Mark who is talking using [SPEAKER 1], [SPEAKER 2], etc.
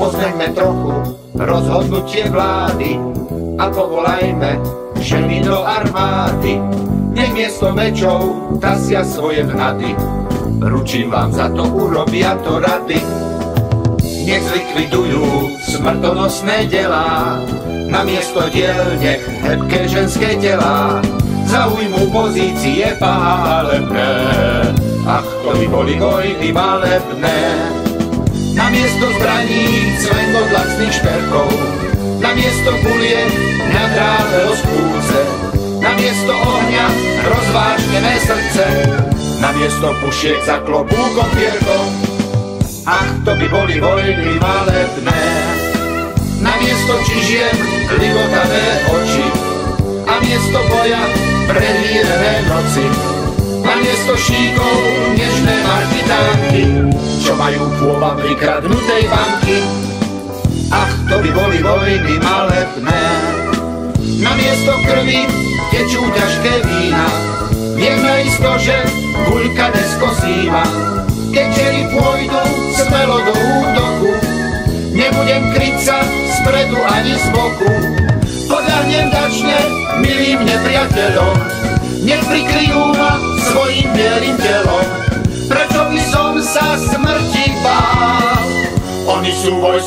[SPEAKER 1] Pozmeňme trochu rozhodnutie vlády a povolajme ženy do armády. Nech miesto mečov tasia svoje vnady. Ručím vám za to, urobia to rady. Nech zlikvidujú smrtonosné delá, namiesto diel nech hebké ženské telá zaujmú pozície pálebné. Ach, to by boli vojny malebné. Namiesto zbraní cvengot lacných šperkov, namiesto bulie na dráve rozpúce, namiesto ohňa rozvážnené srdce, namiesto pušiek za klobúkom pierkom. Ach, to by boli vojny malebné. Namiesto čižien ligotavé oči a miesto boja prehýrené noci, namiesto šíkov nežné markitánky, čo majú pôva prikradnutej banky. Ach, to by boli vojny malebné. Namiesto krvi tečú ťažké vína, nech naisto, že guľka neskosíma. Keď ženy pôjdu smelo do útoku, nebudem kryť sa spredu ani z boku. Podľahnem dačne milým nepriateľom, nech prikryjú ma svojim bielým telom. Prečo by som sa smrti bál? Oni sú vojsko.